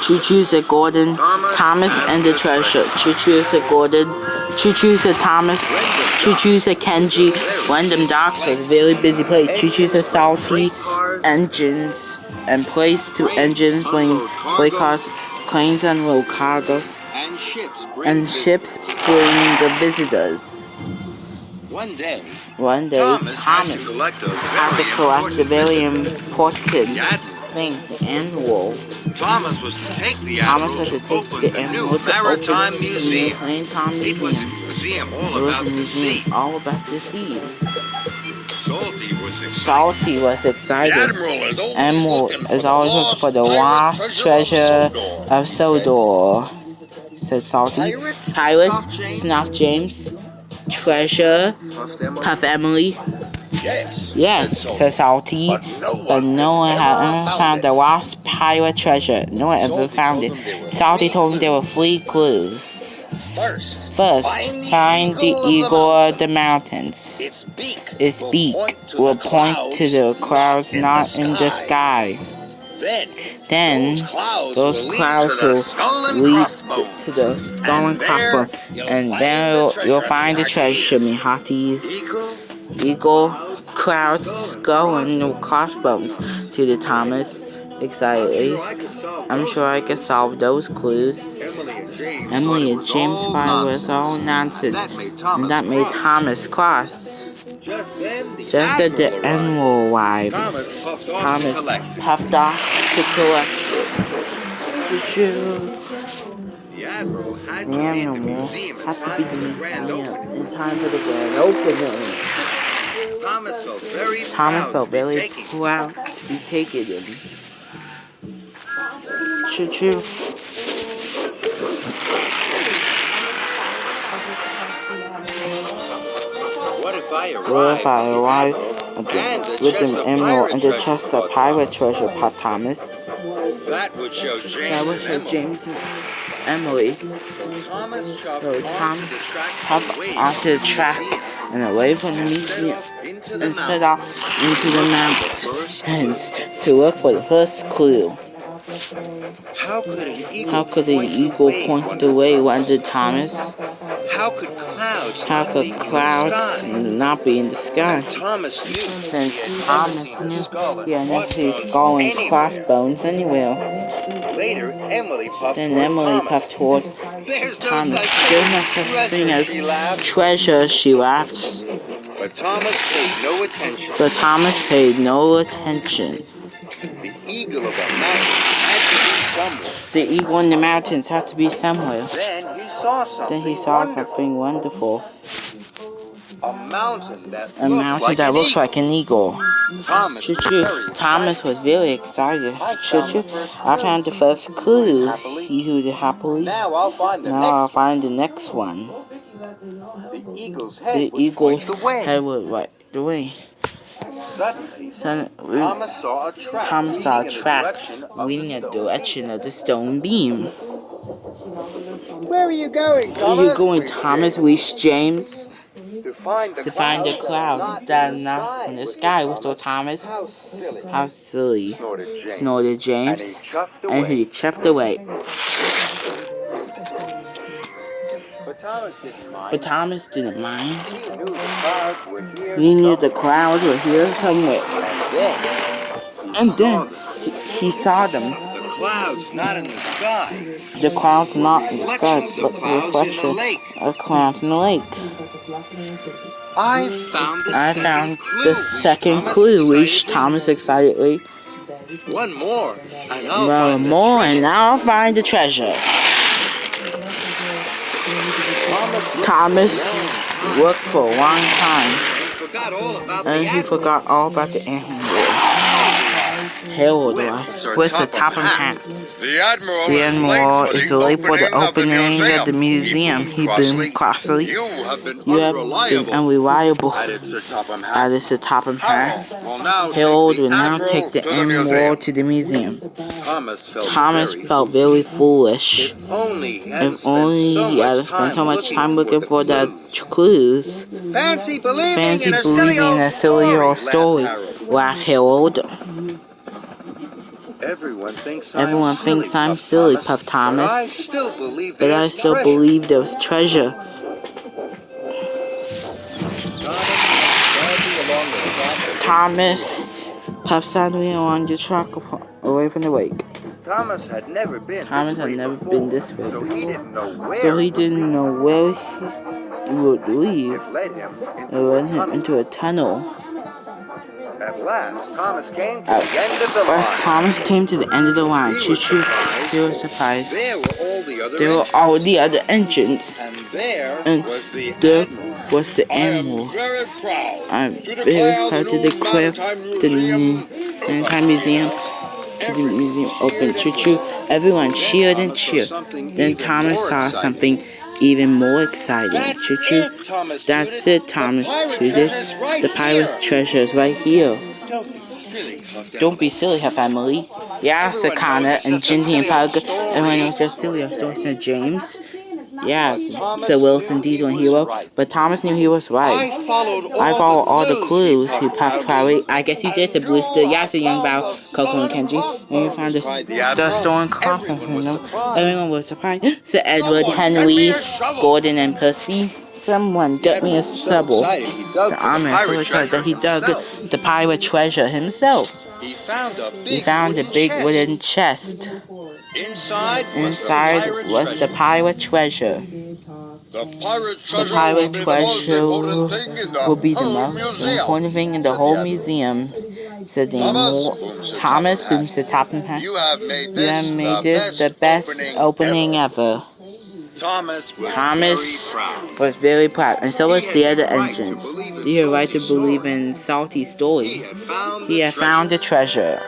Choo-choo said Gordon. Thomas and the treasure. Choo-choo said Gordon. Choo-choo said Thomas. Choo-choo said Kenji. Random Docks was a very busy place. Choo-choo said Salty. Engines and place to engines bring freight cars, planes unload cargo, and ships bring the visitors. One day, Thomas had to collect a very important thing, the Admiral. Thomas was to take the Admiral to open the new Maritime Museum. It was a museum all about the sea. All about the sea. Salty was excited. The Admiral is always looking for the lost treasure of Sodor, said Salty. Pirates, Snuff James. Treasure, Puff Emily. Yes, said Salty. But no one had ever found the lost pirate treasure. No one ever found it. Salty told him there were 3 clues. First, find the eagle of the mountains. Its beak will point to the clouds not in the sky. Then, those clouds will lead to the skull and crossbones, and then you'll find the treasure, me hearties. Eagle, clouds, skull, and crossbones, to the Thomas, excitedly. I'm sure I can solve those clues. Emily and James thought it was all nonsense, and that made Thomas cross. Just as the Admiral arrived, Thomas puffed off to collect it. The Admiral had The Admiral has to be the museum in time for the grand opening. Thomas felt very proud to be taken in. Choo-choo. What if I arrive with an emerald and the chest of pirate treasure, Pat Thomas? That would show James and Emily. So Tom hopped onto the track and away from the museum and set off into the mountains to look for the first clue. How could an eagle point the way, wondered Thomas? How could clouds not be in the sky? Thomas knew. Since Thomas knew he had next to his skull and crossbones anywhere. Later, Emily puffed toward Thomas. There's no such thing as treasure, she laughed. But Thomas paid no attention. The eagle of the mountains had to be somewhere. The eagle in the mountains had to be somewhere. Then he saw something wonderful. A mountain that looks like an eagle. Thomas was very excited. I found the first clue, he hooted happily. Now I'll find the next one. The eagle's head would right the way. Suddenly, Thomas saw a track leading in the direction of the stone beam. Where are you going, Thomas? Where are you going, Thomas? Reached James. To find the cloud that is not in the sky, whistled Thomas. How silly, snorted James, and he chuffed away. But Thomas didn't mind. He knew the clouds were here somewhere. And then he saw them. The clouds not in the sky. The clouds not in the sky, but the reflection of clouds in the lake. I found the second clue, reached Thomas excitedly. One more, and now I'll find the treasure. Thomas worked for a long time, and he forgot all about the Admiral. Harold was the Topham Hatt. The Admiral is late for the opening of the museum, he boomed crossly. You have been unreliable, added Sir Topham Hatt. Harold will now take the Admiral to the museum. Thomas felt very foolish. If only he had spent so much time looking for the clues. Fancy believing in a silly old story, laughed Harold. Everyone thinks I'm silly, Puff Thomas. But I still believe there's treasure. Thomas puffed sadly along the track away from the lake. Thomas had never been this way so before. So he didn't know where he would leave. It led him into a tunnel. At last, Thomas came to the end of the line. Thomas came to the end of the line. Choo-choo. He was surprised. There were all the other engines. And there was the animal. I'm very proud to declare the Maritime Museum open. Choo-choo. Everyone cheered and cheered. Then Thomas saw something even more exciting. Choo-choo. That's it, Thomas tooted. The pirate's treasure is right here. Don't be silly, Huff family. Yeah, said Connor and Ginty and Pug. Everyone was just silly. So said James. Yeah, said Wilson, Diesel, and Hero. But Thomas knew he was right. I followed all the clues, he puffed proudly. I guess you did, said Brewster. Yeah, said Young Bao, Coco, and Kenji. And you found the stolen coffin from them. Everyone was surprised. Said Edward, Henry, Gordon, and Percy. Someone get me a shovel. The army so excited that he dug the pirate treasure himself. He found a big wooden chest. Inside was the pirate treasure. The pirate treasure will be the most important thing in the whole museum, said the Thomas booms the top and hat. You have made this the best opening ever. Thomas was very proud, and so was the other engines. They had right to believe in Salty's story. He had found the treasure.